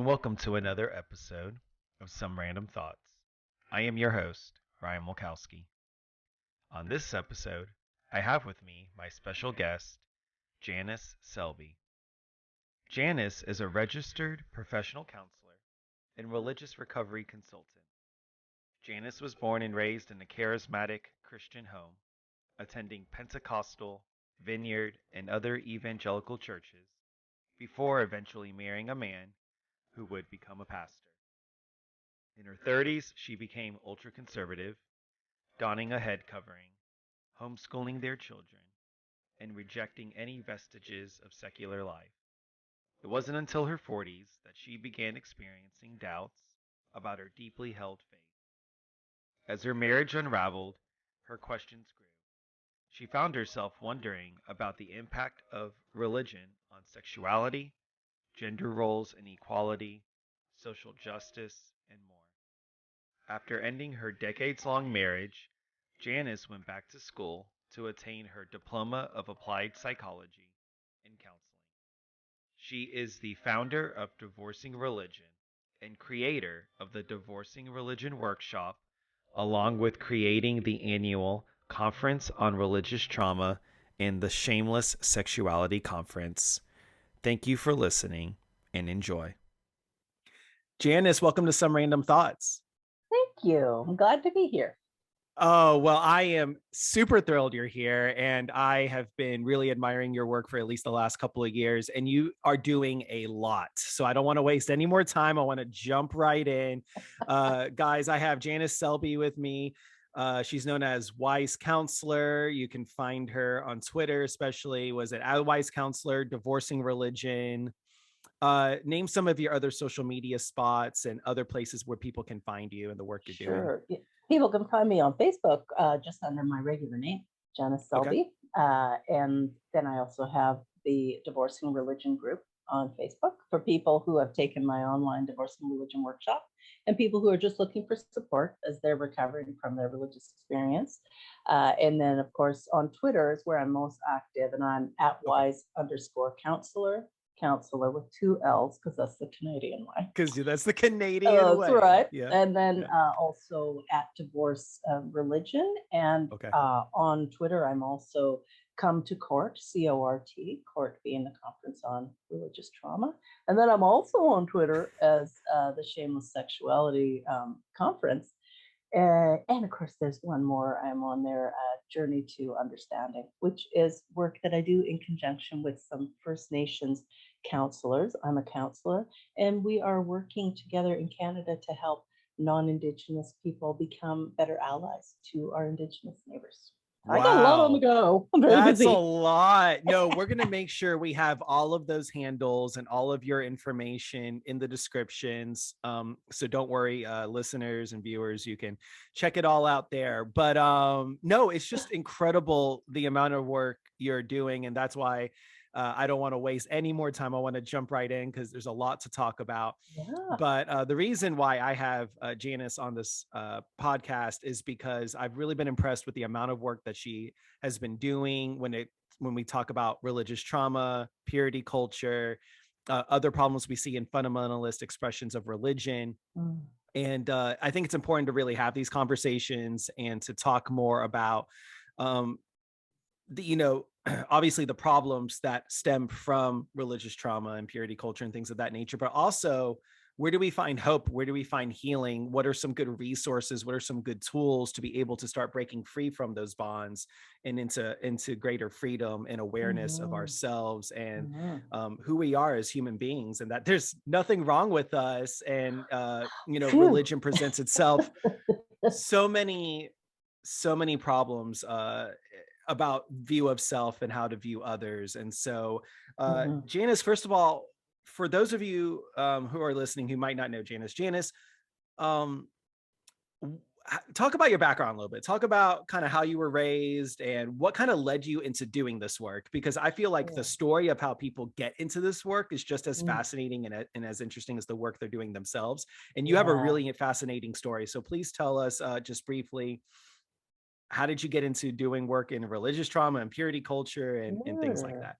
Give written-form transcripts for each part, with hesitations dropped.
and welcome to another episode of Some Random Thoughts. I am your host, Ryan Mulkowsky. On this episode, I have with me my special guest, Janice Selbie. Janice is a registered professional counselor and religious recovery consultant. Janice was born and raised in a charismatic Christian home, attending Pentecostal, Vineyard, and other evangelical churches before eventually marrying a man who would become a pastor. In her 30s, she became ultraconservative, donning a head covering, homeschooling their children, and rejecting any vestiges of secular life. It wasn't until her 40s that she began experiencing doubts about her deeply held faith. As her marriage unraveled, her questions grew. She found herself wondering about the impact of religion on sexuality, gender roles and equality, social justice, and more. After ending her decades-long marriage, Janice went back to school to attain her Diploma of Applied Psychology and Counseling. She is the founder of Divorcing Religion and creator of the Divorcing Religion Workshop, along with creating the annual Conference on Religious Trauma and the Shameless Sexuality Conference. Thank you for listening and enjoy. Janice, welcome to Some Random Thoughts. Thank you. I'm glad to be here. Oh, well, I am super thrilled you're here, and I have been really admiring your work for at least the last couple of years, and you are doing a lot. So I don't want to waste any more time. I want to jump right in. Guys, I have Janice Selbie with me. She's known as Wise Counselor. You can find her on Twitter, especially. Was it Wise Counselor, Divorcing Religion? Name some of your other social media spots and other places where people can find you and the work you're doing. Sure. People can find me on Facebook just under my regular name, Janice Selbie. And then I also have the Divorcing Religion group on Facebook for people who have taken my online Divorcing Religion workshop and people who are just looking for support as they're recovering from their religious experience. And then, of course, on Twitter is where I'm most active, and I'm at wise_counselor. Counselor with 2 L's because that's the Canadian way. Because that's the Canadian way. That's right. Yeah. And then also at Divorce Religion. And on Twitter, I'm also Come to Court, CORT, court being the Conference on Religious Trauma. And then I'm also on Twitter as the Shameless Sexuality Conference. And of course, there's one more. I'm on there, Journey to Understanding, which is work that I do in conjunction with some First Nations counselors. I'm a counselor, and we are working together in Canada to help non-Indigenous people become better allies to our Indigenous neighbors. Wow. I got a lot on the go. I'm very busy. That's a lot. No, we're going to make sure we have all of those handles and all of your information in the descriptions. So don't worry, listeners and viewers, you can check it all out there. But no, it's just incredible the amount of work you're doing. And that's why I don't want to waste any more time. I want to jump right in because there's a lot to talk about. Yeah. But the reason why I have Janice on this podcast is because I've really been impressed with the amount of work that she has been doing when we talk about religious trauma, purity culture, other problems we see in fundamentalist expressions of religion. And I think it's important to really have these conversations and to talk more about obviously the problems that stem from religious trauma and purity culture and things of that nature, but also where do we find hope? Where do we find healing? What are some good resources? What are some good tools to be able to start breaking free from those bonds and into greater freedom and awareness of ourselves and who we are as human beings, and that there's nothing wrong with us. And, religion presents itself so many problems about view of self and how to view others. And so, Janice, first of all, for those of you who are listening who might not know Janice, talk about your background a little bit. Talk about kind of how you were raised and what kind of led you into doing this work, because I feel like the story of how people get into this work is just as fascinating and as interesting as the work they're doing themselves. And you have a really fascinating story. So please tell us just briefly, how did you get into doing work in religious trauma and purity culture and things like that?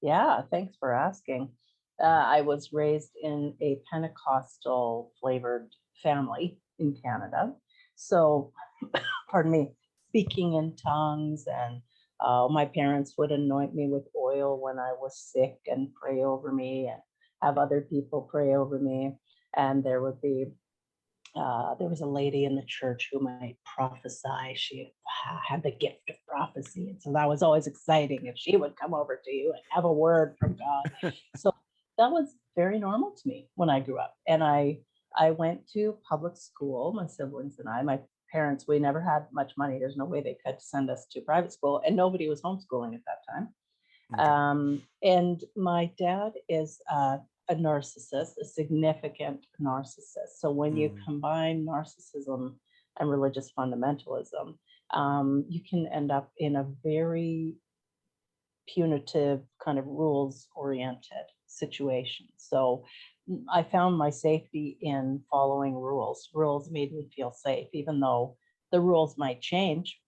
Yeah, thanks for asking. I was raised in a Pentecostal flavored family in Canada. So, pardon me, speaking in tongues, and my parents would anoint me with oil when I was sick and pray over me and have other people pray over me. And there was a lady in the church who might prophesy. She had the gift of prophecy. And so that was always exciting if she would come over to you and have a word from God. So that was very normal to me when I grew up. And I went to public school, my siblings and I. My parents, we never had much money. There's no way they could send us to private school, and nobody was homeschooling at that time. Okay. And my dad is a narcissist, a significant narcissist. So when you combine narcissism and religious fundamentalism, you can end up in a very punitive, kind of rules-oriented situation. So I found my safety in following rules. Rules made me feel safe, even though the rules might change,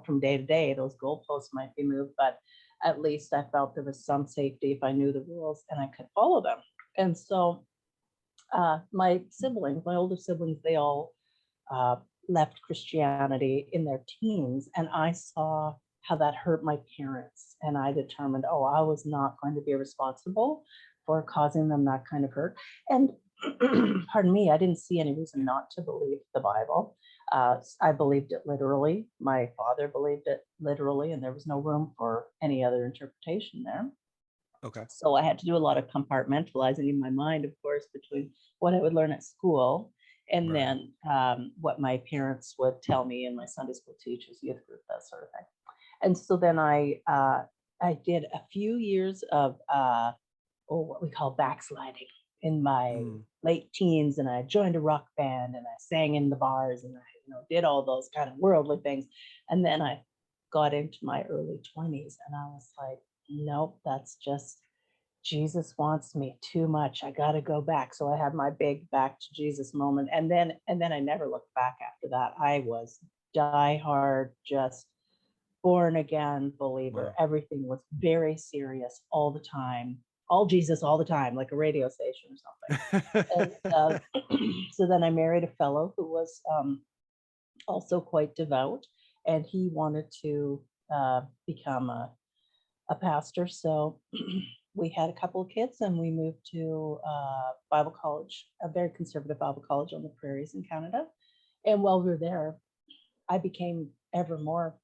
from day to day. Those goalposts might be moved, but at least I felt there was some safety if I knew the rules and I could follow them. And so my older siblings, they all left Christianity in their teens, and I saw how that hurt my parents. And I determined, I was not going to be responsible for causing them that kind of hurt. And pardon me, I didn't see any reason not to believe the Bible. I believed it literally. My father believed it literally, and there was no room for any other interpretation there. Okay. So I had to do a lot of compartmentalizing in my mind, of course, between what I would learn at school and then what my parents would tell me and my Sunday school teachers, youth group, that sort of thing. And so then I did a few years of what we call backsliding in my late teens, and I joined a rock band and I sang in the bars and I did all those kind of worldly things. And then I got into my early 20s and I was like, nope, that's just Jesus wants me too much. I got to go back. So I had my big back to Jesus moment. And then I never looked back after that. I was diehard, just born again believer. Wow. Everything was very serious all the time. All Jesus all the time, like a radio station or something. And so then I married a fellow who was also quite devout, and he wanted to become a pastor. So we had a couple of kids and we moved to Bible college, a very conservative Bible college on the prairies in Canada. And while we were there, I became ever more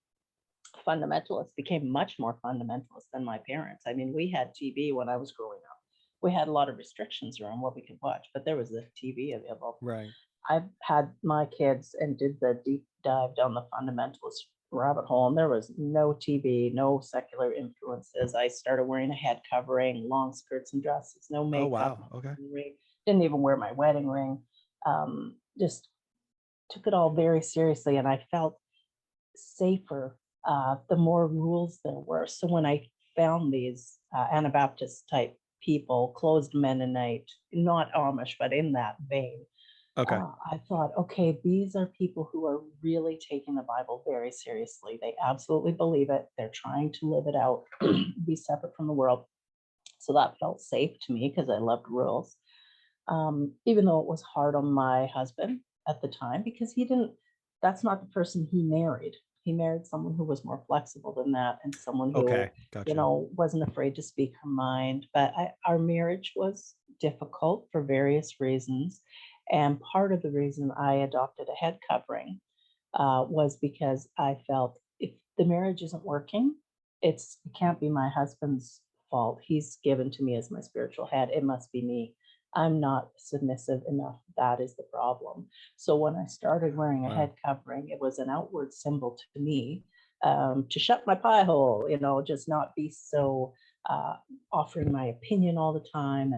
fundamentalist, became much more fundamentalist than my parents. I mean, we had TV when I was growing up. We had a lot of restrictions around what we could watch, but there was the TV available. Right. I had my kids and did the deep dive down the fundamentalist rabbit hole, and there was no TV, no secular influences. I started wearing a head covering, long skirts and dresses, no makeup. Oh, wow. Okay. Didn't even wear my wedding ring. Just took it all very seriously, and I felt safer the more rules there were. So when I found these Anabaptist type people, closed Mennonite, not Amish, but in that vein, okay. I thought, okay, these are people who are really taking the Bible very seriously. They absolutely believe it. They're trying to live it out, be separate from the world. So that felt safe to me because I loved rules. Even though it was hard on my husband at the time, because that's not the person he married. He married someone who was more flexible than that, and someone who, gotcha. wasn't afraid to speak her mind. But our marriage was difficult for various reasons. And part of the reason I adopted a head covering was because I felt if the marriage isn't working, it can't be my husband's fault. He's given to me as my spiritual head. It must be me. I'm not submissive enough. That is the problem. So when I started wearing a head covering, it was an outward symbol to me to shut my pie hole, just not be so offering my opinion all the time.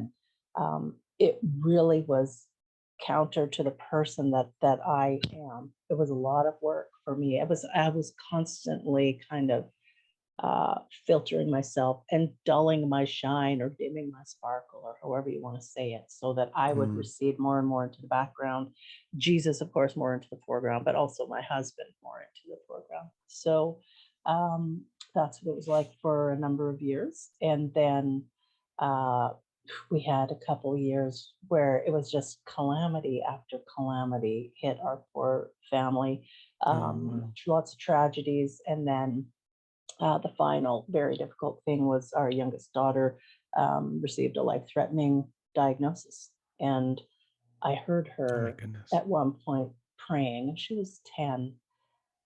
And it really was counter to the person that I am. It was a lot of work for me. I was constantly kind of filtering myself and dulling my shine or dimming my sparkle, or however you want to say it, so that I would recede more and more into the background. Jesus, of course, more into the foreground, but also my husband more into the foreground. So that's what it was like for a number of years. And then we had a couple years where it was just calamity after calamity hit our poor family. Lots of tragedies. And then the final very difficult thing was our youngest daughter received a life-threatening diagnosis. And I heard her at one point praying, and she was 10,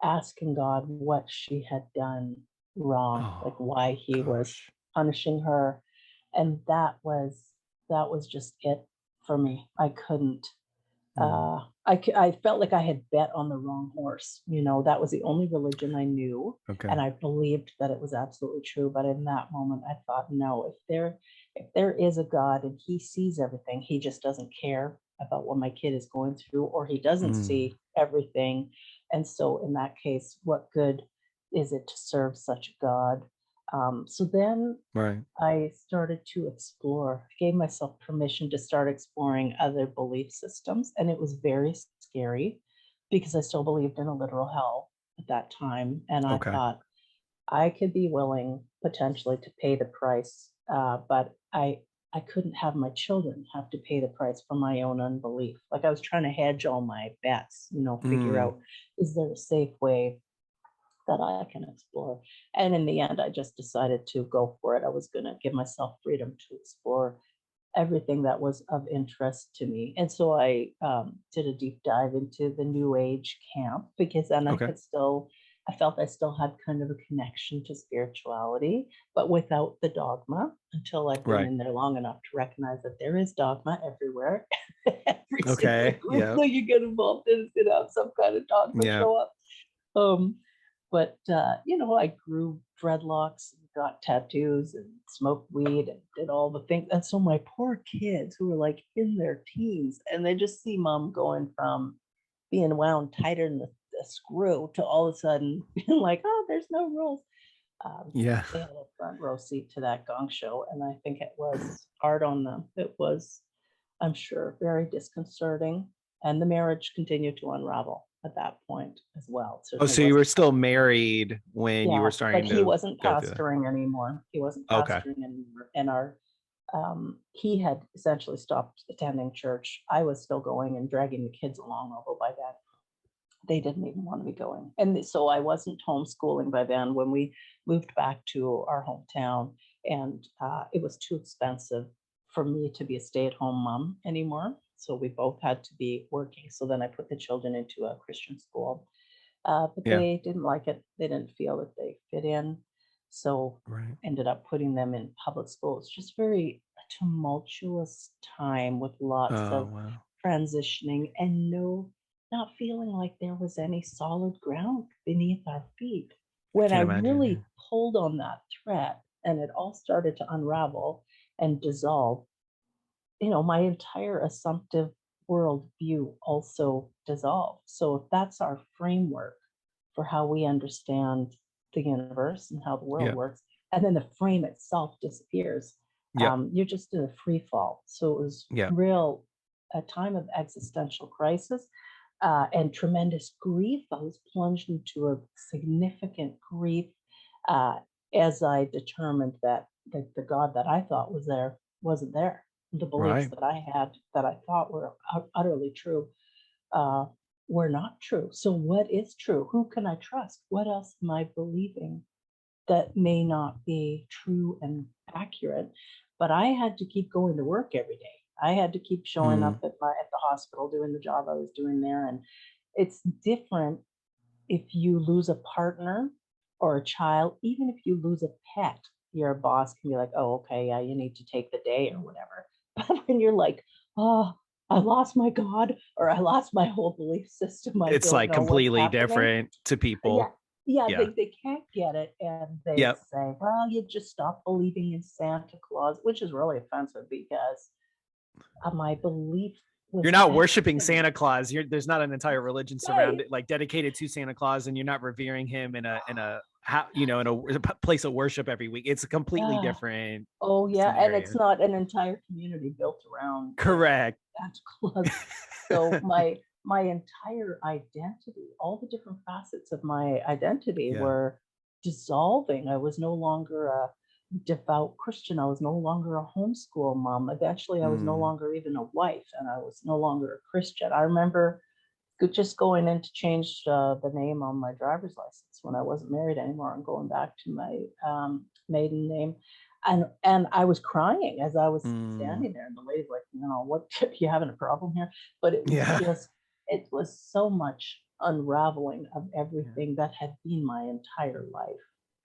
asking God what she had done wrong, like why he was punishing her. And that was just it for me. I couldn't. I felt like I had bet on the wrong horse. That was the only religion I knew, and I believed that it was absolutely true. But in that moment, I thought, no, if there is a God and he sees everything, he just doesn't care about what my kid is going through, or he doesn't see everything. And so in that case, what good is it to serve such a God? So then I started to explore, gave myself permission to start exploring other belief systems. And it was very scary because I still believed in a literal hell at that time. And I thought I could be willing potentially to pay the price, but I couldn't have my children have to pay the price for my own unbelief. Like I was trying to hedge all my bets, figure out, is there a safe way that I can explore? And in the end, I just decided to go for it. I was going to give myself freedom to explore everything that was of interest to me. And so I did a deep dive into the New Age camp, because then I felt I still had kind of a connection to spirituality, but without the dogma, until I've been in there long enough to recognize that there is dogma everywhere. Every single group that you get involved in is going to have some kind of dogma show up. But I grew dreadlocks, and got tattoos, and smoked weed, and did all the things. And so my poor kids, who were like in their teens, and they just see mom going from being wound tighter than a screw to all of a sudden being like, oh, there's no rules. They had a front row seat to that gong show, and I think it was hard on them. It was, I'm sure, very disconcerting. And the marriage continued to unravel at that point as well. So you were still married when you were starting but he wasn't pastoring anymore. He wasn't pastoring anymore. And he had essentially stopped attending church. I was still going and dragging the kids along, although by then they didn't even want to be going. And so I wasn't homeschooling by then when we moved back to our hometown, and it was too expensive for me to be a stay-at-home mom anymore. So we both had to be working. So then I put the children into a Christian school, but they didn't like it. They didn't feel that they fit in. So ended up putting them in public school. It's just very tumultuous time with lots of transitioning and not feeling like there was any solid ground beneath our feet. When I really pulled on that thread and it all started to unravel and dissolve, my entire assumptive worldview also dissolved. So if that's our framework for how we understand the universe and how the world works, and then the frame itself disappears, you're just in a free fall. So it was a time of existential crisis and tremendous grief. I was plunged into a significant grief as I determined that the God that I thought was there wasn't there. The beliefs that I had that I thought were utterly true were not true. So what is true? Who can I trust? What else am I believing that may not be true and accurate? But I had to keep going to work every day. I had to keep showing up at the hospital, doing the job I was doing there. And it's different if you lose a partner or a child. Even if you lose a pet, your boss can be like, oh, okay, yeah, you need to take the day or whatever. But when you're like, oh, I lost my God, or I lost my whole belief system, it's like completely different to people. They can't get it, and they say, well, you just stop believing in Santa Claus, which is really offensive because my belief was you're not worshiping Santa Claus. There's not an entire religion surrounded, like dedicated to Santa Claus, and you're not revering him in a place of worship every week. It's a completely different. Oh yeah, scenario. And it's not an entire community built around correct Santa Claus. So my entire identity, all the different facets of my identity were dissolving. I was no longer devout Christian. I was no longer a homeschool mom. Eventually, I was no longer even a wife, and I was no longer a Christian. I remember just going in to change the name on my driver's license when I wasn't married anymore and going back to my maiden name. And I was crying as I was standing there, and the lady's like, what, you having a problem here? But it was it was so much unraveling of everything that had been my entire life.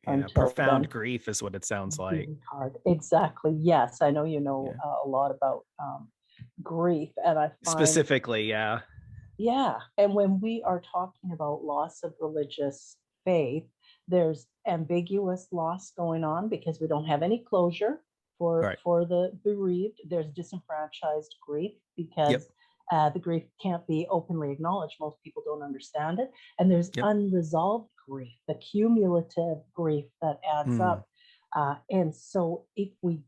Yeah, profound grief is what it sounds like. Really hard. Exactly. Yes. I know you know a lot about grief, and I find specifically, yeah. And when we are talking about loss of religious faith, there's ambiguous loss going on because we don't have any closure for the bereaved. There's disenfranchised grief because the grief can't be openly acknowledged. Most people don't understand it. And there's unresolved grief, the cumulative grief that adds up. And so if we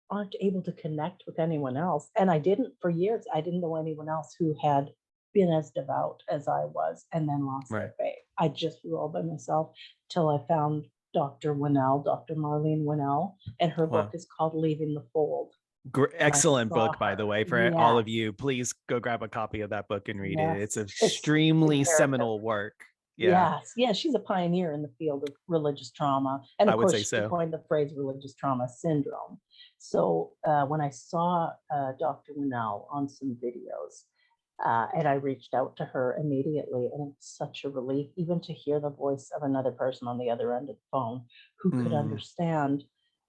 aren't able to connect with anyone else, and I didn't for years, I didn't know anyone else who had been as devout as I was and then lost their faith. I just grew all by myself till I found Dr. Marlene Winnell, and her book is called Leaving the Fold. Excellent book, by the way, for all of you. Please go grab a copy of that book and read it. It's an extremely seminal work. Yes, she's a pioneer in the field of religious trauma. And of course, she coined the phrase religious trauma syndrome. So when I saw Dr. Winnell on some videos, and I reached out to her immediately, and it's such a relief even to hear the voice of another person on the other end of the phone who could understand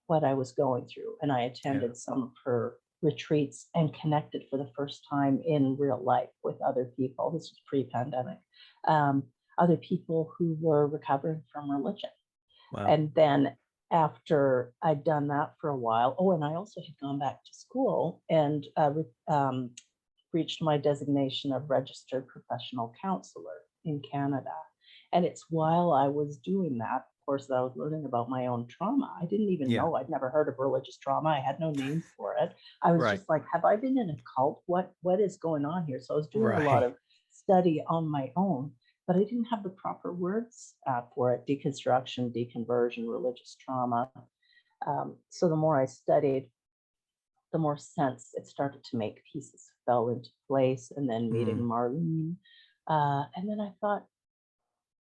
what I was going through. And I attended some of her retreats and connected for the first time in real life with other people. This was pre-pandemic. Other people who were recovering from religion. And then after I'd done that for a while, and I also had gone back to school and reached my designation of registered professional counselor in Canada. And it's while I was doing that, of course, that I was learning about my own trauma. I didn't even know. I'd never heard of religious trauma. I had no name for it. I was just like, have I been in a cult? What is going on here? So I was doing a lot of study on my own, but I didn't have the proper words for it: deconstruction, deconversion, religious trauma. So the more I studied, the more sense it started to make. Pieces fell into place, and then meeting Marlene. And then I thought,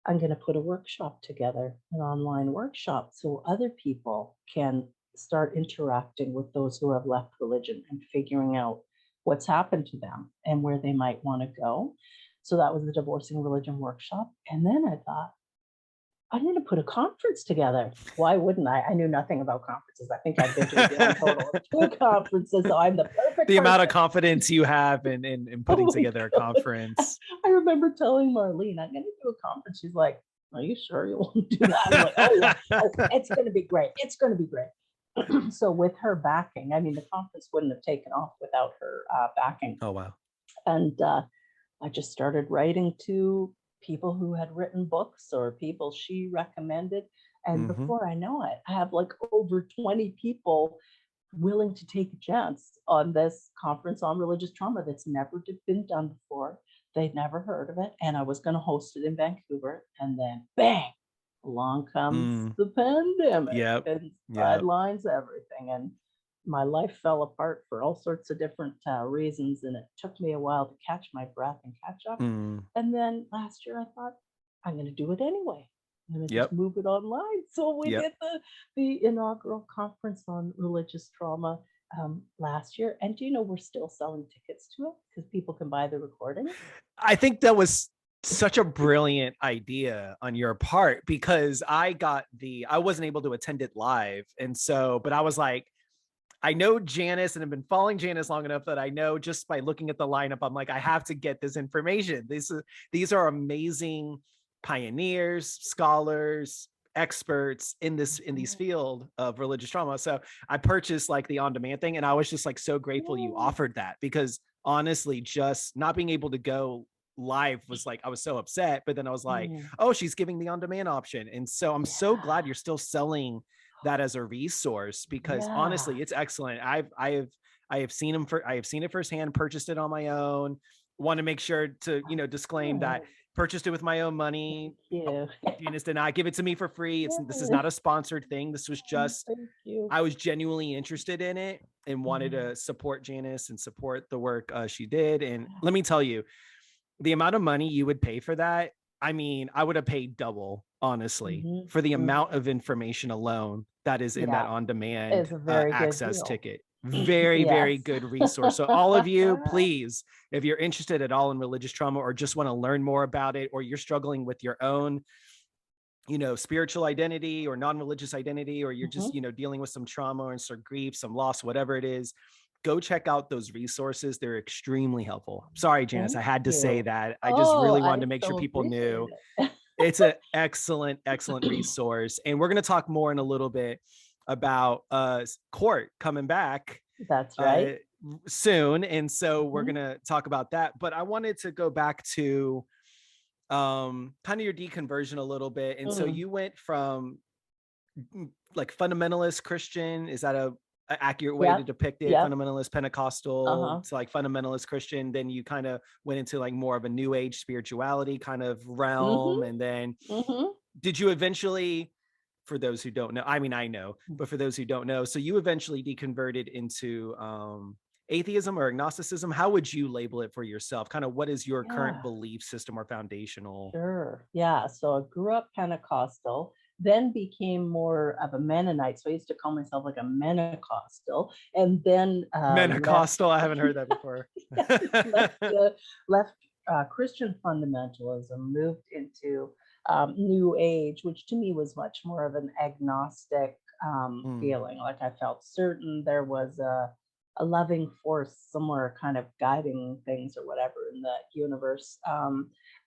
I'm going to put a workshop together, an online workshop, so other people can start interacting with those who have left religion and figuring out what's happened to them and where they might want to go. So that was the Divorcing Religion workshop. And then I thought, I'm going to put a conference together. Why wouldn't I? I knew nothing about conferences. I think I've been to a grand total of 2 conferences, so I'm the perfect person. Amount of confidence you have in putting together a conference. I remember telling Marlene, I'm going to do a conference. She's like, are you sure you want to do that? I'm like, it's going to be great. It's going to be great. So with her backing, I mean, the conference wouldn't have taken off without her backing. Oh, wow. And I just started writing to people who had written books or people she recommended. And before I know it, I have like over 20 people willing to take a chance on this conference on religious trauma that's never been done before. They'd never heard of it. And I was going to host it in Vancouver. And then bang, along comes the pandemic and sidelines everything. And my life fell apart for all sorts of different reasons, and it took me a while to catch my breath and catch up. And then last year I thought, I'm going to do it anyway. I'm going to just move it online. So we did the inaugural conference on religious trauma last year. And do you know, we're still selling tickets to it because people can buy the recording. I think that was such a brilliant idea on your part, because I wasn't able to attend it live. And so, but I was like, I know Janice and I've been following Janice long enough that I know just by looking at the lineup, I'm like, I have to get this information. These are amazing pioneers, scholars, experts in these field of religious trauma. So I purchased like the on-demand thing, and I was just like so grateful you offered that, because honestly, just not being able to go live was like, I was so upset, but then I was like, oh, she's giving the on-demand option. And so I'm so glad you're still selling that as a resource, because honestly, it's excellent. I have seen them I have seen it firsthand, purchased it on my own. Want to make sure to, disclaim that purchased it with my own money. Janice did not give it to me for free. This is not a sponsored thing. This was just, I was genuinely interested in it and wanted to support Janice and support the work she did. And let me tell you, the amount of money you would pay for that, I mean, I would have paid double, honestly, for the amount of information alone that is in that on-demand access ticket. Very, very good resource. So all of you, please, if you're interested at all in religious trauma or just want to learn more about it, or you're struggling with your own, spiritual identity or non-religious identity, or you're just, dealing with some trauma and some grief, some loss, whatever it is, go check out those resources. They're extremely helpful. Sorry, Janice, I had to say that. I just really wanted to make sure people knew. It's an excellent, excellent resource. And we're going to talk more in a little bit about court coming back. That's right. Soon. And so we're going to talk about that. But I wanted to go back to kind of your deconversion a little bit. And so you went from like fundamentalist Christian, is that a accurate way to depict it? Fundamentalist Pentecostal to like fundamentalist Christian. Then you kind of went into like more of a new age spirituality kind of realm. And then did you eventually, for those who don't know, I mean, I know, but for those who don't know, so you eventually deconverted into atheism or agnosticism. How would you label it for yourself? Kind of what is your current belief system or foundational? Sure. Yeah. So I grew up Pentecostal, then became more of a Mennonite. So I used to call myself like a Mentecostal, and then Mentecostal. I haven't heard that before. left Christian fundamentalism, moved into New Age, which to me was much more of an agnostic feeling. Like I felt certain there was a loving force somewhere kind of guiding things or whatever in the universe.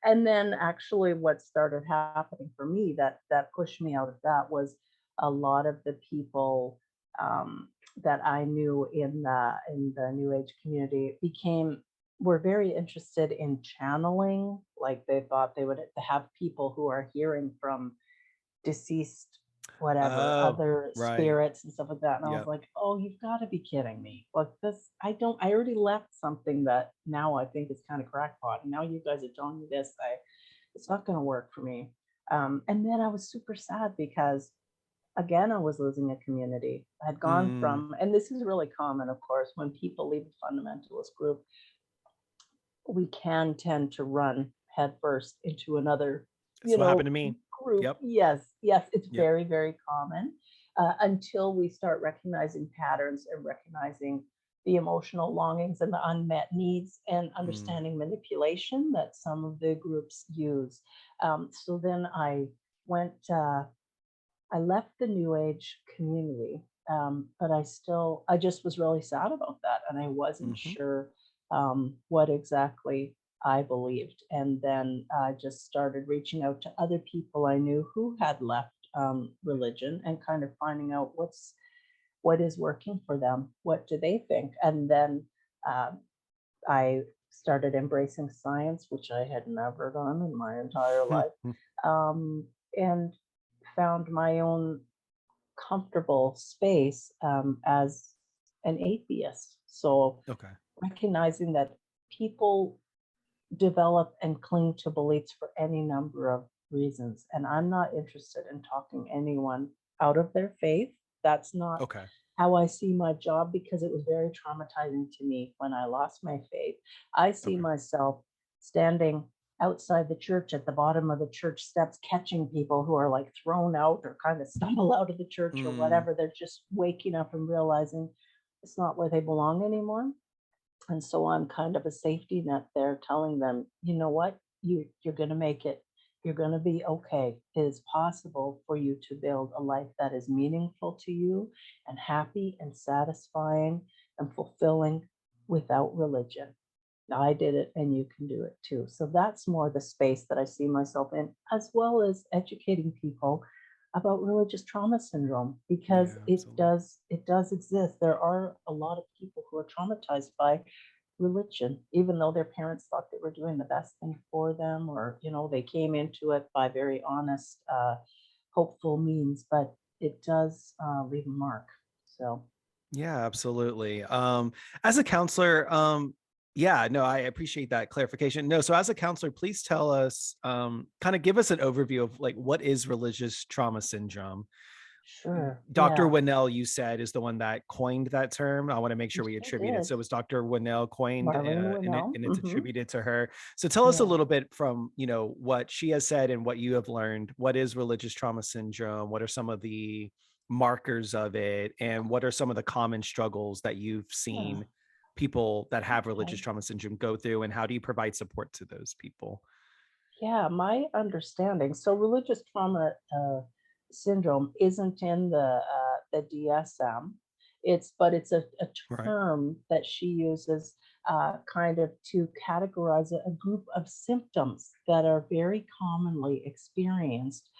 And then actually what started happening for me that pushed me out of that was a lot of the people that I knew in the New Age community were very interested in channeling. Like they thought they would have people who are hearing from deceased other spirits and stuff like that. And I was like, oh, you've got to be kidding me. Like this, I already left something that now I think is kind of crackpot. And now you guys are telling me this, it's not going to work for me. And then I was super sad because again, I was losing a community. I had gone from, and this is really common, of course, when people leave a fundamentalist group, we can tend to run headfirst into another That's what happened to me. Group. Yes, it's very, very common until we start recognizing patterns and recognizing the emotional longings and the unmet needs and understanding manipulation that some of the groups use. So then I left the New Age community, but I just was really sad about that. And I wasn't sure what exactly I believed. And then I just started reaching out to other people I knew who had left religion and kind of finding out what is working for them. What do they think? And then I started embracing science, which I had never done in my entire life, and found my own comfortable space as an atheist. So recognizing that people develop and cling to beliefs for any number of reasons. And I'm not interested in talking anyone out of their faith. That's not how I see my job, because it was very traumatizing to me when I lost my faith. I see myself standing outside the church at the bottom of the church steps, catching people who are like thrown out or kind of stumble out of the church or whatever. They're just waking up and realizing it's not where they belong anymore. And so I'm kind of a safety net there, telling them, you know what, you're going to make it. You're going to be okay. It is possible for you to build a life that is meaningful to you and happy and satisfying and fulfilling without religion. I did it and you can do it too. So that's more the space that I see myself in, as well as educating people about religious trauma syndrome, because it does exist. There are a lot of people who are traumatized by religion, even though their parents thought they were doing the best thing for them, or they came into it by very honest, hopeful means, but it does leave a mark. So yeah, absolutely. As a counselor, Yeah, no, I appreciate that clarification. No, so as a counselor, please tell us, kind of give us an overview of like, what is religious trauma syndrome? Sure. Dr. Yeah. Winnell, you said, is the one that coined that term. I want to make sure we She attribute it. did. So it was Dr. Winnell coined, Marlene and, Winell. and it's attributed to her. So tell us a little bit from, what she has said and what you have learned. What is religious trauma syndrome? What are some of the markers of it? And what are some of the common struggles that you've seen people that have religious trauma syndrome go through? And how do you provide support to those people? Yeah, my understanding. So religious trauma syndrome isn't in the DSM. But it's a term that she uses kind of to categorize a group of symptoms that are very commonly experienced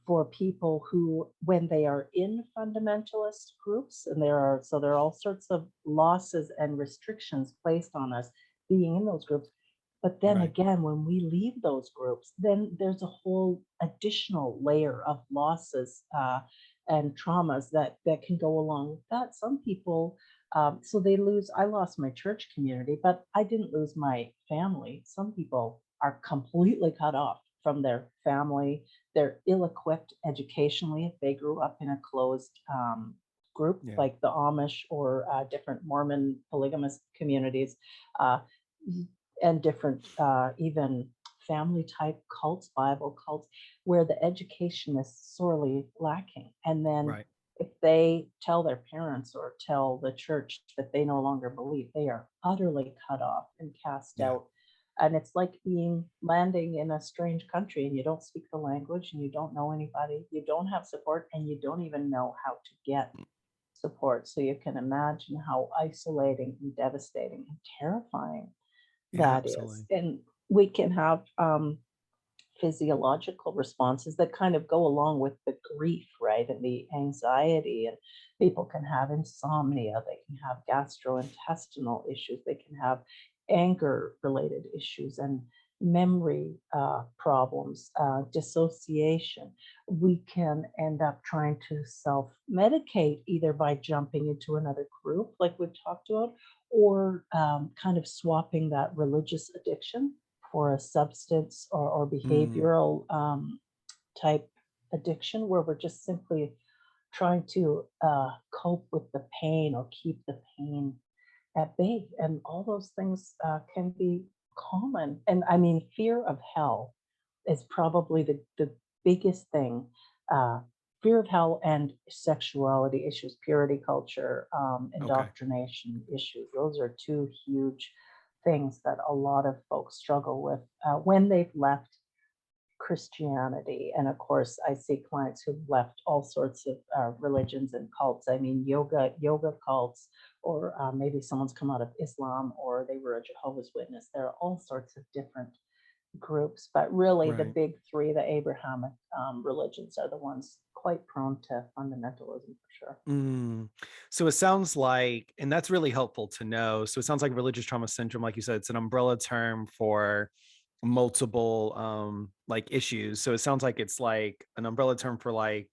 for people who, when they are in fundamentalist groups, and there are all sorts of losses and restrictions placed on us being in those groups. But then again, when we leave those groups, then there's a whole additional layer of losses and traumas that can go along with that. Some people, so they lose. I lost my church community, but I didn't lose my family. Some people are completely cut off from their family. They're ill-equipped educationally if they grew up in a closed group like the Amish or different Mormon polygamous communities. And different even family type cults, Bible cults, where the education is sorely lacking. And then if they tell their parents or tell the church that they no longer believe, they are utterly cut off and cast out. And it's like landing in a strange country and you don't speak the language and you don't know anybody, you don't have support, and you don't even know how to get support. So you can imagine how isolating and devastating and terrifying that is. And we can have physiological responses that kind of go along with the grief, right? And the anxiety. And people can have insomnia, they can have gastrointestinal issues, they can have anger related issues and memory problems, dissociation. We can end up trying to self-medicate either by jumping into another group, like we've talked about, or kind of swapping that religious addiction for a substance or behavioral type addiction, where we're just simply trying to cope with the pain or keep the pain at bay. And all those things can be common. And I mean, fear of hell is probably the biggest thing. Fear of hell and sexuality issues, purity culture, indoctrination issues. Those are two huge things that a lot of folks struggle with when they've left Christianity. And of course, I see clients who've left all sorts of religions and cults. I mean, yoga cults, or maybe someone's come out of Islam, or they were a Jehovah's Witness. There are all sorts of different groups, but really the big three, the Abrahamic religions, are the ones quite prone to fundamentalism for sure. So it sounds like, and that's really helpful to know. So it sounds like religious trauma syndrome, like you said, it's an umbrella term for multiple like issues. So it sounds like it's like an umbrella term for like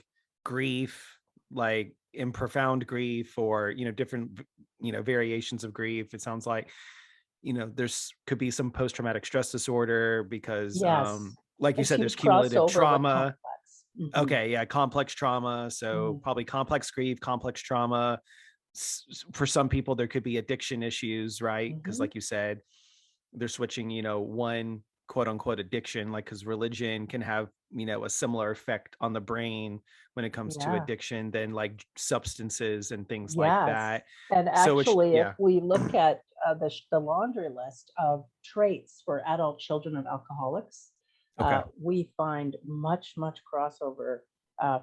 grief, like in profound grief, or different variations of grief. It sounds like there's could be some post-traumatic stress disorder because like you said, there's cumulative trauma. Okay, yeah, complex trauma. So probably complex grief, complex trauma. For some people there could be addiction issues, right? Because like you said, they're switching one quote unquote addiction, like, because religion can have a similar effect on the brain when it comes to addiction than like substances and things like that. And actually, if we look at the laundry list of traits for adult children of alcoholics, we find much crossover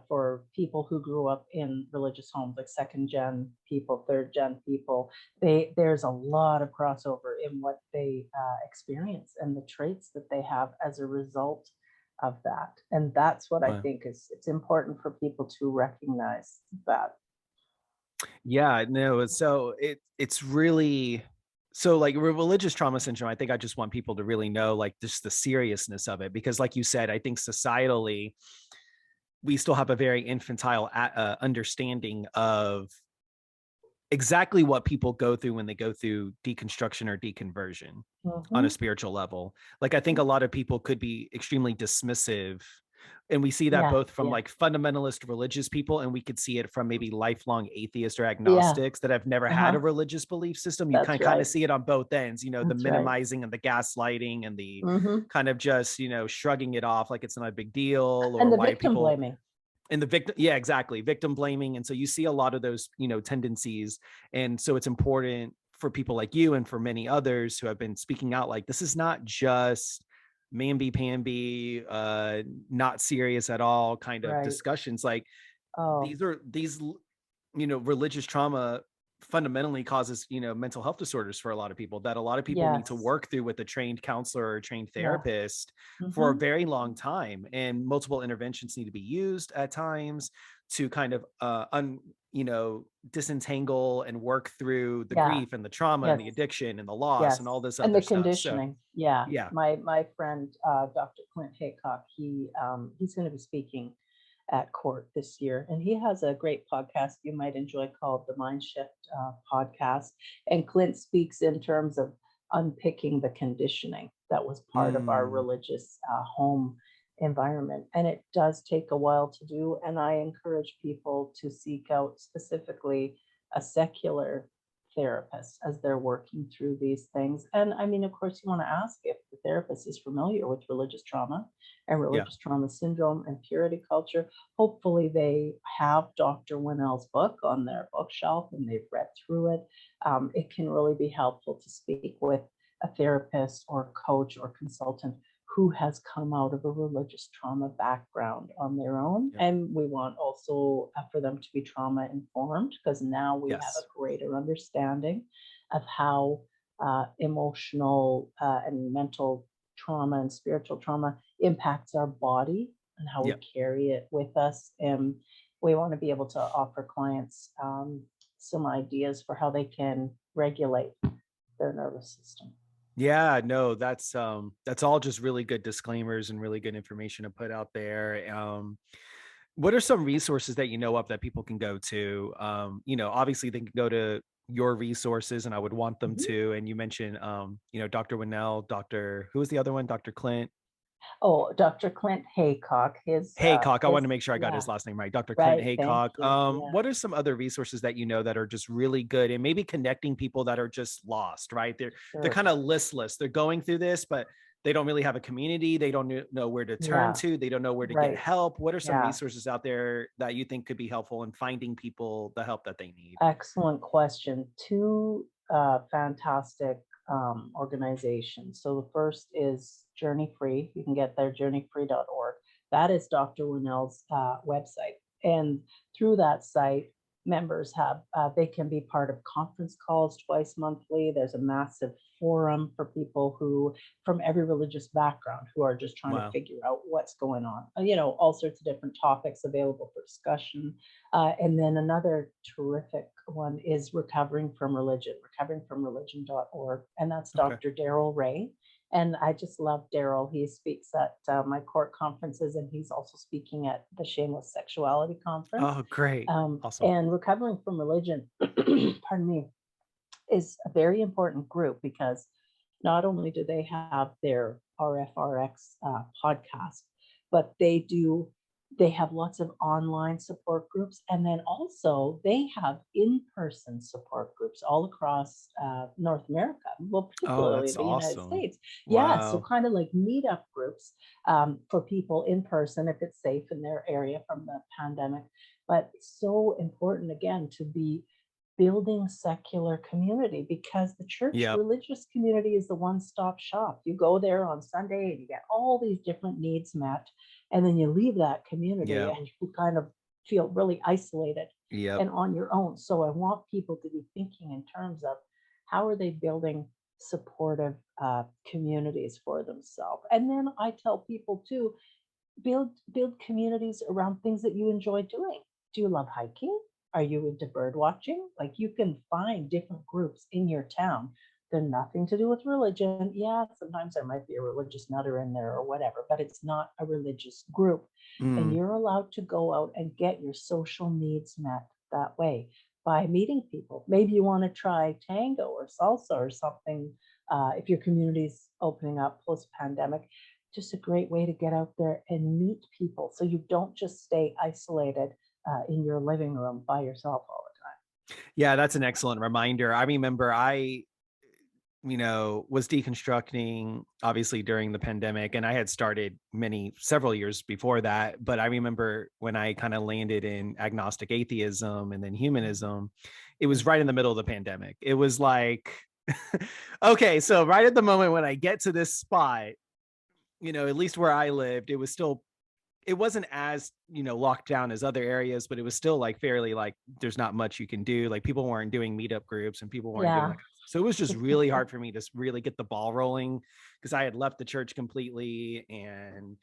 for people who grew up in religious homes, like second gen people, third gen people. There's a lot of crossover in what they experience and the traits that they have as a result of that. And that's what I think it's important for people to recognize that. Yeah, no, so it's really, so like religious trauma syndrome, I think I just want people to really know like just the seriousness of it, because like you said, I think societally we still have a very infantile understanding of exactly what people go through when they go through deconstruction or deconversion on a spiritual level. Like, I think a lot of people could be extremely dismissive, and we see that both from like fundamentalist religious people, and we could see it from maybe lifelong atheists or agnostics that have never had a religious belief system. You can kind of see it on both ends, you know, the minimizing and the gaslighting and the kind of just, you know, shrugging it off like it's not a big deal, or and the why victim people blaming. And the victim, yeah, exactly, victim blaming. And so you see a lot of those, you know, tendencies. And so it's important for people like you and for many others who have been speaking out, like, this is not just mamby-pamby, not serious at all kind of discussions. Like, these, you know, religious trauma fundamentally causes, you know, mental health disorders for a lot of people, that a lot of people need to work through with a trained counselor or a trained therapist for a very long time. And multiple interventions need to be used at times to kind of you know, disentangle and work through the grief and the trauma and the addiction and the loss and all this other and the stuff. conditioning. My friend Dr. Clint Haycock, he's going to be speaking at court this year, and he has a great podcast you might enjoy called the Mind Shift podcast. And Clint speaks in terms of unpicking the conditioning that was part of our religious home environment, and it does take a while to do. And I encourage people to seek out specifically a secular therapist as they're working through these things. And I mean, of course, you want to ask if the therapist is familiar with religious trauma and religious trauma syndrome and purity culture. Hopefully they have Dr. Winnell's book on their bookshelf and they've read through it. It can really be helpful to speak with a therapist or coach or consultant who has come out of a religious trauma background on their own. And we want also for them to be trauma informed, because now we have a greater understanding of how emotional and mental trauma and spiritual trauma impacts our body and how we carry it with us. And we want to be able to offer clients some ideas for how they can regulate their nervous system. Yeah, no, that's all just really good disclaimers and really good information to put out there. What are some resources that you know of that people can go to? You know, obviously they can go to your resources, and I would want them to. And you mentioned, you know, Dr. Winnell, who was the other one? Dr. Clint. Oh, Dr. Clint Haycock. Haycock. I want to make sure I got his last name right. Dr. Clint Haycock. Yeah. What are some other resources that you know that are just really good and maybe connecting people that are just lost, right? They're kind of listless. They're going through this, but they don't really have a community. They don't know where to turn to. They don't know where to get help. What are some resources out there that you think could be helpful in finding people the help that they need? Excellent question. Two fantastic organizations. So the first is Journey Free. You can get there, journeyfree.org. That is Dr. Winnell's website. And through that site, members have, they can be part of conference calls twice monthly. There's a massive forum for people who, from every religious background, who are just trying to figure out what's going on. You know, all sorts of different topics available for discussion. And then another terrific one is Recovering from Religion, recoveringfromreligion.org. And that's Dr. Daryl Ray. And I just love Daryl. He speaks at my court conferences, and he's also speaking at the Shameless Sexuality conference. Oh, great. Awesome. And Recovering from Religion, pardon me, is a very important group, because not only do they have their RFRX podcast, but they have lots of online support groups. And then also they have in-person support groups all across North America, well, particularly the United States. Yeah, so kind of like meetup groups for people in person if it's safe in their area from the pandemic. But it's so important, again, to be building secular community, because the church religious community is the one-stop shop. You go there on Sunday and you get all these different needs met, and then you leave that community and you kind of feel really isolated and on your own. So I want people to be thinking in terms of how are they building supportive communities for themselves. And then I tell people to build communities around things that you enjoy doing. Do you love hiking? Are you into bird watching? Like, you can find different groups in your town. They're nothing to do with religion. Yeah, sometimes there might be a religious nutter in there or whatever, but it's not a religious group. And you're allowed to go out and get your social needs met that way. by meeting people. Maybe you want to try tango or salsa or something. If your community's opening up post-pandemic, just a great way to get out there and meet people, so you don't just stay isolated in your living room by yourself all the time. Yeah, that's an excellent reminder. I remember I was deconstructing obviously during the pandemic, and I had started several years before that. But I remember when I kind of landed in agnostic atheism and then humanism, it was right in the middle of the pandemic. It was like, okay, so right at the moment when I get to this spot, at least where I lived, it wasn't as, locked down as other areas, but it was still like fairly like there's not much you can do. Like people weren't doing meetup groups and people weren't doing Yeah. that. So it was just really hard for me to really get the ball rolling because I had left the church completely. And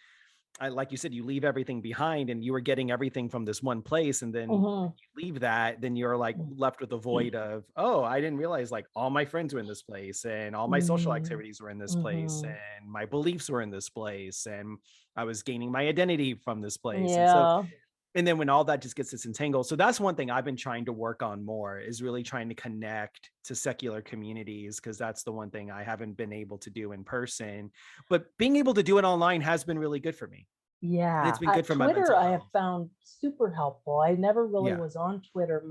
like you said, you leave everything behind and you were getting everything from this one place. And then you leave that, then you're like left with a void of, oh, I didn't realize like all my friends were in this place and all my social activities were in this place and my beliefs were in this place and I was gaining my identity from this place. Yeah. And then when all that just gets disentangled. So that's one thing I've been trying to work on more, is really trying to connect to secular communities, because that's the one thing I haven't been able to do in person. But being able to do it online has been really good for me. Yeah. And it's been good for my mental Twitter, I health. have found super helpful. I never really was on Twitter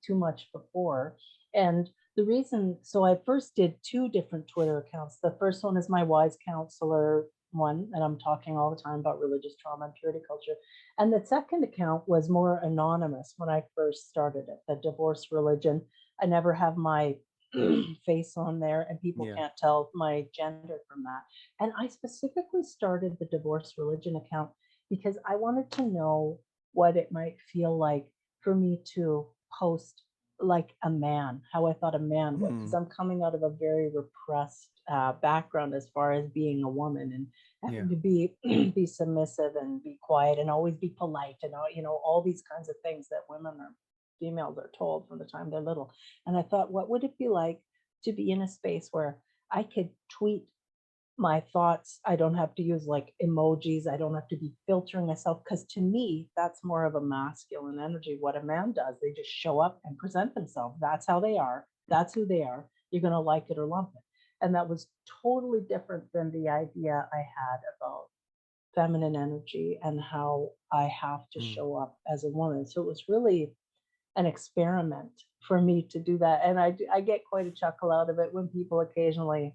too much before. And the reason, so I first did 2 different Twitter accounts. The first one is my wise counselor one, and I'm talking all the time about religious trauma and purity culture. And the second account was more anonymous when I first started it, the divorce religion. I never have my face on there, and people can't tell my gender from that. And I specifically started the divorce religion account because I wanted to know what it might feel like for me to post like a man, how I thought a man would, because I'm coming out of a very repressed background as far as being a woman and having to be submissive and be quiet and always be polite and all these kinds of things that women or females are told from the time they're little. And I thought, what would it be like to be in a space where I could tweet my thoughts? I don't have to use like emojis. I don't have to be filtering myself, because to me, that's more of a masculine energy. What a man does, they just show up and present themselves. That's how they are. That's who they are. You're going to like it or lump it. And that was totally different than the idea I had about feminine energy and how I have to show up as a woman. So it was really an experiment for me to do that. And I get quite a chuckle out of it when people occasionally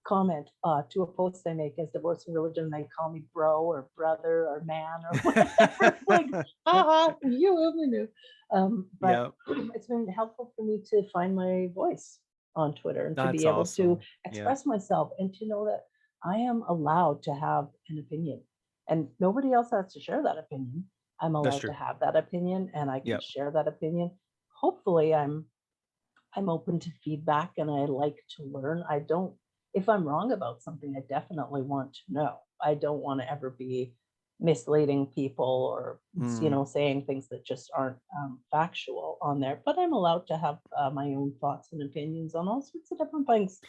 comment to a post I make as divorce and religion. They call me bro or brother or man or whatever. Like, you only knew. But it's been helpful for me to find my voice on Twitter and to be able to express myself and to know that I am allowed to have an opinion, and nobody else has to share that opinion. I'm allowed to have that opinion, and I can share that opinion. Hopefully I'm open to feedback, and I like to learn. If I'm wrong about something, I definitely want to know. I don't want to ever be misleading people or saying things that just aren't factual on there. But I'm allowed to have my own thoughts and opinions on all sorts of different things.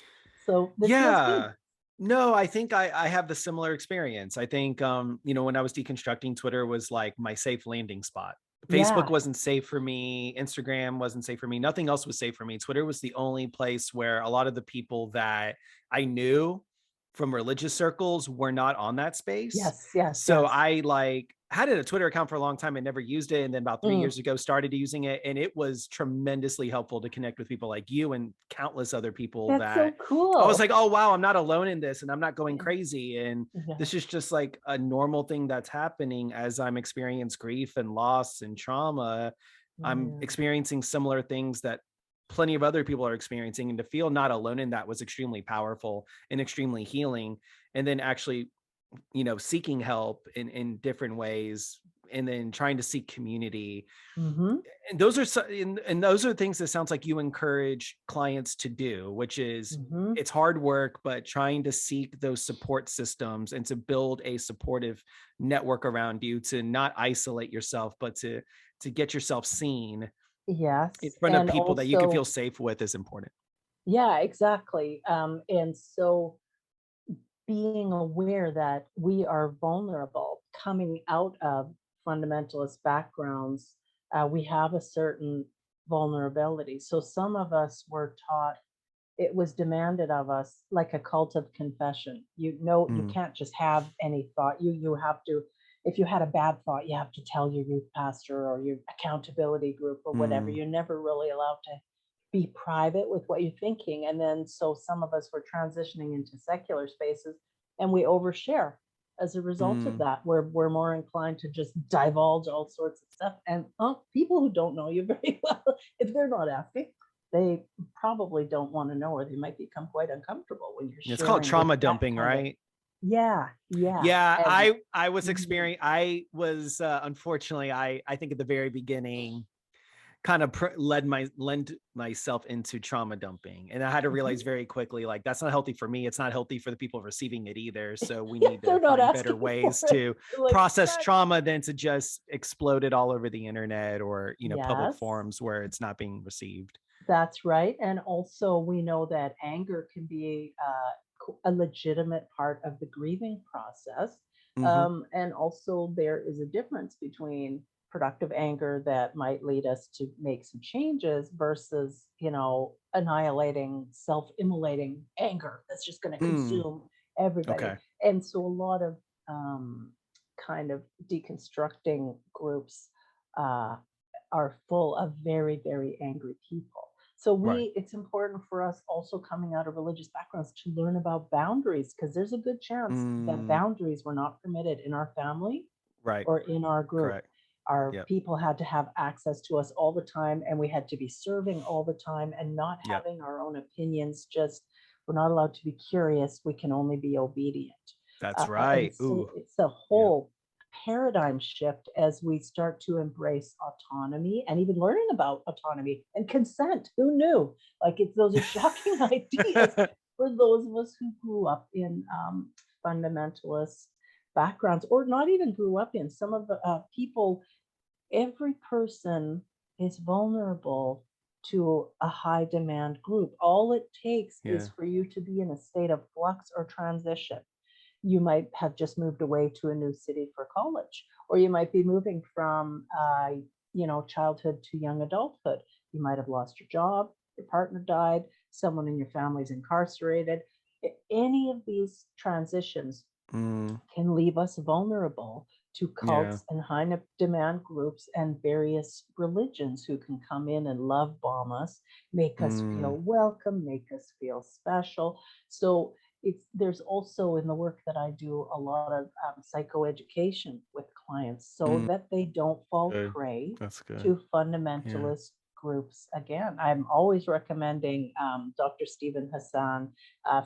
So this feels good. No, I think I have the similar experience. I think, when I was deconstructing, Twitter was like my safe landing spot. Facebook wasn't safe for me. Instagram wasn't safe for me. Nothing else was safe for me. Twitter was the only place where a lot of the people that I knew from religious circles were not on that space. So I had a Twitter account for a long time and never used it. And then about 3 years ago, started using it. And it was tremendously helpful to connect with people like you and countless other people. That's so cool. I was like, oh, wow, I'm not alone in this and I'm not going crazy. And this is just like a normal thing that's happening as I'm experiencing grief and loss and trauma. I'm experiencing similar things that plenty of other people are experiencing, and to feel not alone in that was extremely powerful and extremely healing. And then actually, seeking help in different ways, and then trying to seek community. And those are things that sounds like you encourage clients to do, which is it's hard work, but trying to seek those support systems and to build a supportive network around you, to not isolate yourself, but to get yourself seen in front of people that you can feel safe with is important. Yeah, exactly. And so being aware that we are vulnerable coming out of fundamentalist backgrounds, we have a certain vulnerability. So some of us were taught, it was demanded of us like a cult of confession. You know, you can't just have any thought. You have to, if you had a bad thought, you have to tell your youth pastor or your accountability group or whatever. You're never really allowed to be private with what you're thinking. And then so some of us were transitioning into secular spaces and we overshare. As a result of that, we're more inclined to just divulge all sorts of stuff. And people who don't know you very well, if they're not asking, they probably don't want to know, or they might become quite uncomfortable when you're sharing. It's called trauma dumping, right? Yeah. I was experiencing, I was unfortunately, I think at the very beginning kind of lend myself into trauma dumping, and I had to realize very quickly, like, that's not healthy for me. It's not healthy for the people receiving it either. So we need to find better ways to process trauma than to just explode it all over the internet or, public forums where it's not being received. That's right. And also we know that anger can be a legitimate part of the grieving process. And also there is a difference between productive anger that might lead us to make some changes versus, annihilating, self-immolating anger that's just going to consume everybody. Okay. And so a lot of kind of deconstructing groups are full of very, very angry people. So it's important for us also coming out of religious backgrounds to learn about boundaries, because there's a good chance that boundaries were not permitted in our family or in our group. Correct. Our people had to have access to us all the time, and we had to be serving all the time and not having our own opinions. Just, we're not allowed to be curious. We can only be obedient. That's right. So it's a whole paradigm shift as we start to embrace autonomy and even learning about autonomy and consent. Who knew? Like, those are shocking ideas for those of us who grew up in fundamentalist backgrounds, or not even grew up in. Some of the people, every person is vulnerable to a high demand group. All it takes is for you to be in a state of flux or transition. You might have just moved away to a new city for college, or you might be moving from, childhood to young adulthood. You might have lost your job, your partner died, someone in your family's incarcerated. Any of these transitions can leave us vulnerable to cults and high demand groups and various religions who can come in and love bomb us, make us feel welcome, make us feel special. So there's also, in the work that I do, a lot of psychoeducation with clients so that they don't fall prey to fundamentalist groups. Again, I'm always recommending Dr. Stephen Hassan.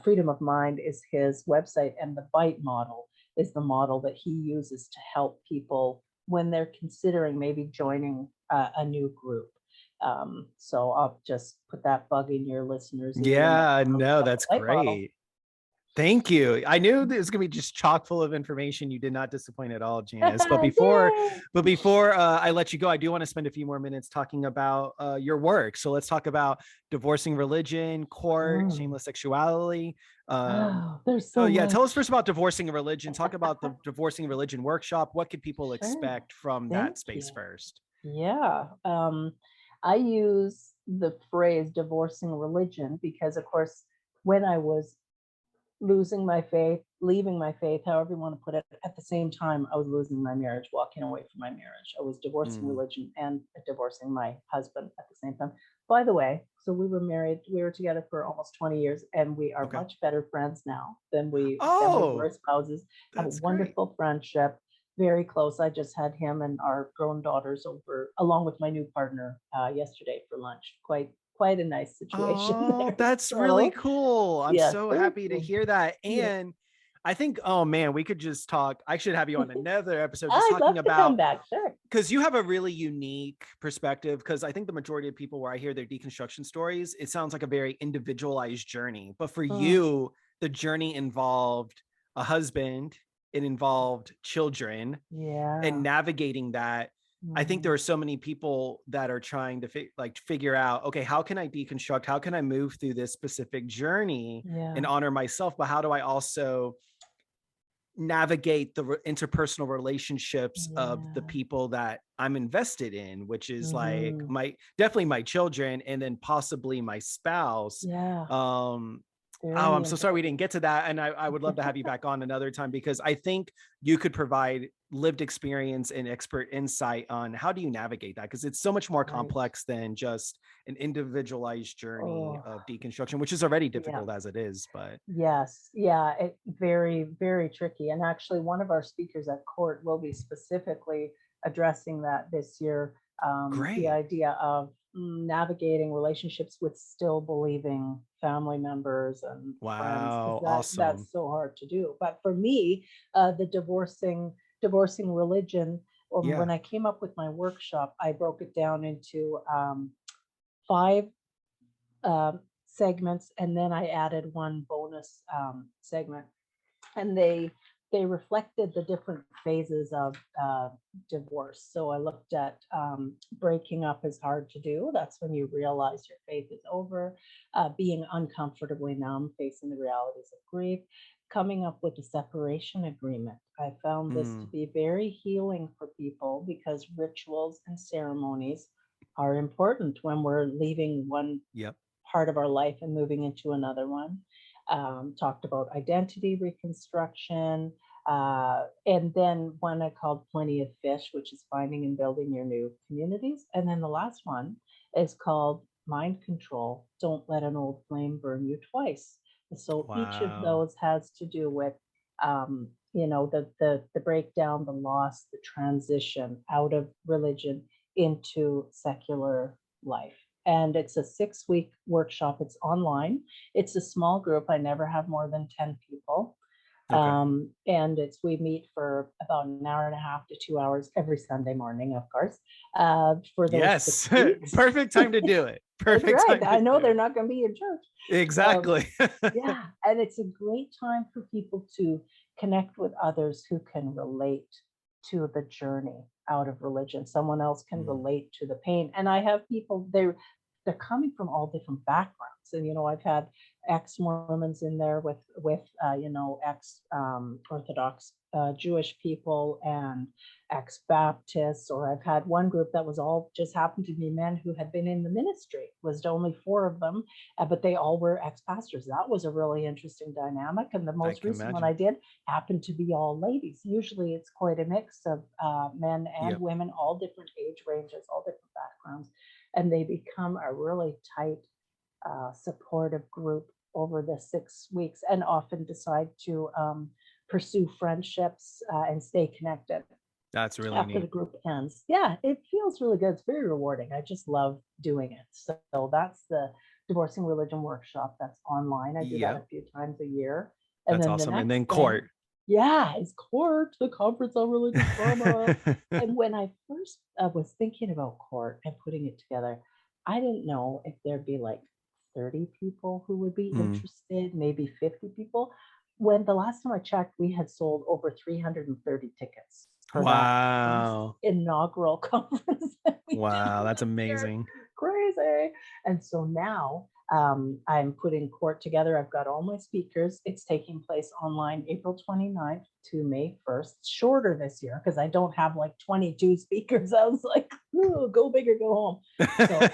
Freedom of Mind is his website, and the BITE model is the model that he uses to help people when they're considering maybe joining a new group. So I'll just put that bug in your listeners' ear. Yeah, no, that's great. Model. Thank you. I knew this was going to be just chock full of information. You did not disappoint at all, Janice. But before I let you go, I do want to spend a few more minutes talking about your work. So let's talk about Divorcing Religion, Court, Shameless Sexuality. There's so much. Tell us first about Divorcing Religion. Talk about the Divorcing Religion workshop. What could people expect from that space first? Yeah. I use the phrase divorcing religion because, of course, when I was losing my faith, leaving my faith, however you want to put it, at the same time, I was losing my marriage, walking away from my marriage. I was divorcing religion and divorcing my husband at the same time. By the way, so we were married, we were together for almost 20 years, and we are much better friends now than we were spouses. Have a wonderful friendship, very close. I just had him and our grown daughters over, along with my new partner, yesterday for lunch. Quite a nice situation. Oh, that's really cool. I'm so happy to hear that. And I think, we could just talk. I should have you on another episode just talking about, because you have a really unique perspective. Because I think the majority of people, where I hear their deconstruction stories, it sounds like a very individualized journey. But for you, the journey involved a husband, it involved children, and navigating that. I think there are so many people that are trying to figure out, okay, how can I deconstruct? How can I move through this specific journey and honor myself? But how do I also navigate the interpersonal relationships of the people that I'm invested in, which is like definitely my children, and then possibly my spouse. I'm so sorry we didn't get to that. And I would love to have you back on another time, because I think you could provide lived experience and expert insight on how do you navigate that, because it's so much more complex than just an individualized journey of deconstruction, which is already difficult as it is. But very, very tricky. And actually, one of our speakers at court will be specifically addressing that this year. The idea of navigating relationships with still believing family members and friends. That's so hard to do. But for me, the divorcing religion, when I came up with my workshop, I broke it down into 5 segments, and then I added one bonus segment, and they reflected the different phases of divorce. So I looked at breaking up is hard to do. That's when you realize your faith is over. Being uncomfortably numb, facing the realities of grief. Coming up with a separation agreement. I found this to be very healing for people, because rituals and ceremonies are important when we're leaving one part of our life and moving into another one. Talked about identity reconstruction, and then one I called Plenty of Fish, which is finding and building your new communities. And then the last one is called Mind Control. Don't let an old flame burn you twice. So each of those has to do with, the breakdown, the loss, the transition out of religion into secular life. And it's a 6-week workshop. It's online. It's a small group. I never have more than 10 people. And we meet for about an hour and a half to 2 hours every Sunday morning, of course. For those perfect time to do it. Perfect. Right. I know they're not going to be in church. Exactly. And it's a great time for people to connect with others who can relate to the journey out of religion. Someone else can relate to the pain. And I have people, they're coming from all different backgrounds. And, I've had ex-Mormons in there with ex-Orthodox Jewish people and ex-Baptists, or I've had one group that was all just happened to be men who had been in the ministry. It was only 4 of them, but they all were ex-pastors. That was a really interesting dynamic. And the most recent one I did happened to be all ladies. Usually it's quite a mix of men and women, all different age ranges, all different backgrounds. And they become a really tight, supportive group over the 6 weeks, and often decide to pursue friendships and stay connected. That's really after neat. The group ends. Yeah, it feels really good. It's very rewarding. I just love doing it. So that's the Divorcing Religion Workshop. That's online. I do that a few times a year. And that's then awesome. And then court. It's court, the Conference on Religious Trauma. And when I first was thinking about court and putting it together, I didn't know if there'd be like 30 people who would be interested, maybe 50 people. When the last time I checked, we had sold over 330 tickets for that inaugural conference. Wow, that's amazing. Crazy. And so now I'm putting court together. I've got all my speakers. It's taking place online April 29th to May 1st. Shorter this year because I don't have like 22 speakers. I was like, go big or go home. So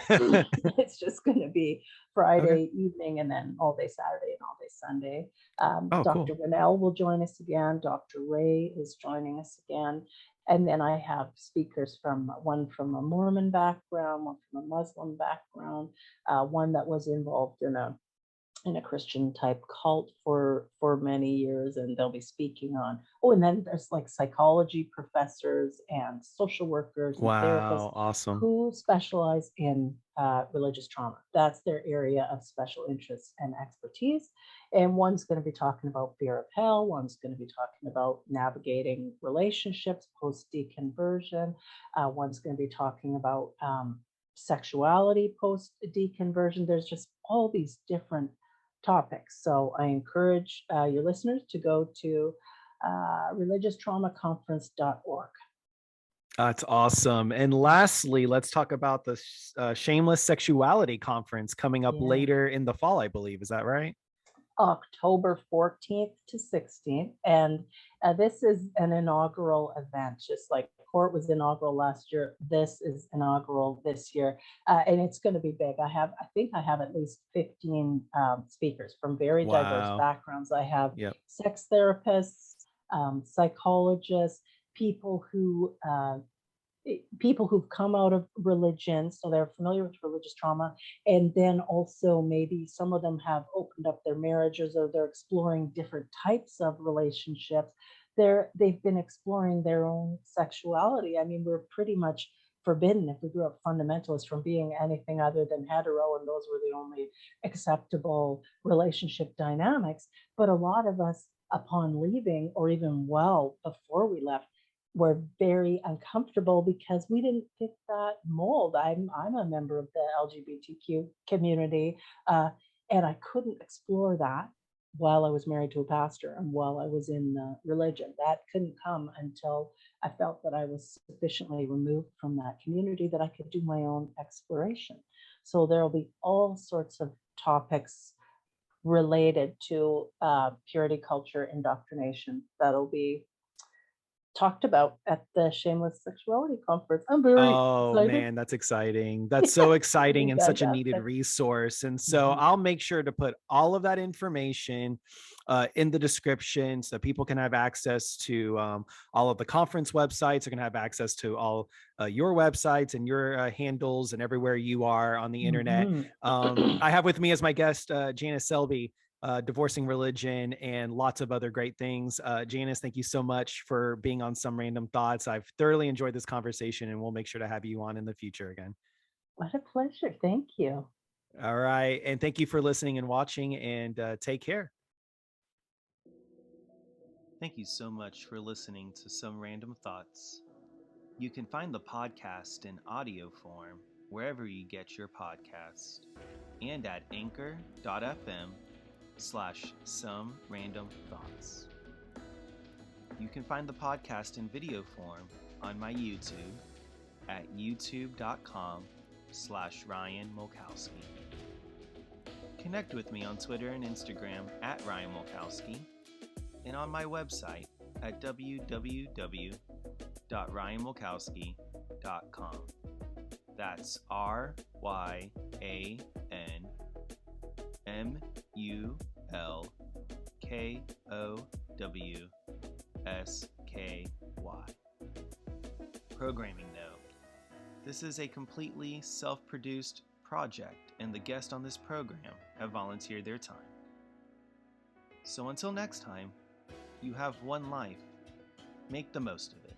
it's just going to be Friday evening and then all day Saturday and all day Sunday. Dr. Winnell will join us again. Dr. Ray is joining us again. And then I have speakers one from a Mormon background, one from a Muslim background, one that was involved in a Christian type cult for many years, and they'll be speaking on. And then there's like psychology professors and social workers and therapists who specialize in religious trauma. That's their area of special interest and expertise. And one's going to be talking about fear of hell. One's going to be talking about navigating relationships post deconversion. One's going to be talking about sexuality post deconversion. There's just all these different topics. So I encourage your listeners to go to religionstraumaconference.org. That's awesome. And lastly, let's talk about the Shameless Sexuality conference coming up later in the fall, I believe. Is that right? October 14th to 16th. And this is an inaugural event, just like Court was inaugural last year. This is inaugural this year. And it's going to be big. I think I have at least 15 speakers from very diverse backgrounds. I have sex therapists, psychologists, people who've come out of religion, so they're familiar with religious trauma, and then also maybe some of them have opened up their marriages, or they're exploring different types of relationships. They've been exploring their own sexuality. I mean, we're pretty much forbidden, if we grew up fundamentalist, from being anything other than hetero, and those were the only acceptable relationship dynamics. But a lot of us, upon leaving, or even well before we left, were very uncomfortable because we didn't fit that mold. I'm a member of the LGBTQ community, and I couldn't explore that while I was married to a pastor and while I was in religion. That couldn't come until I felt that I was sufficiently removed from that community that I could do my own exploration. So there'll be all sorts of topics related to purity culture indoctrination that'll be talked about at the Shameless Sexuality Conference. I'm very excited. Man, that's exciting. That's so exciting and such a needed resource. And so I'll make sure to put all of that information in the description so people can have access to all of the conference websites. They're going to have access to all your websites and your handles and everywhere you are on the internet. I have with me as my guest, Janice Selbie, divorcing religion and lots of other great things. Janice, thank you so much for being on Some Random Thoughts. I've thoroughly enjoyed this conversation, and we'll make sure to have you on in the future again. What a pleasure. Thank you. All right. And thank you for listening and watching, and take care. Thank you so much for listening to Some Random Thoughts. You can find the podcast in audio form wherever you get your podcast, and at anchor.fm/Some Random Thoughts. You can find the podcast in video form on my YouTube at youtube.com/Ryan Mulkowsky. Connect with me on Twitter and Instagram at Ryan Mulkowsky, and on my website at www.ryanmulkowsky.com. That's RyanMulkowsky. Programming note: this is a completely self-produced project, and the guests on this program have volunteered their time. So until next time, you have one life. Make the most of it.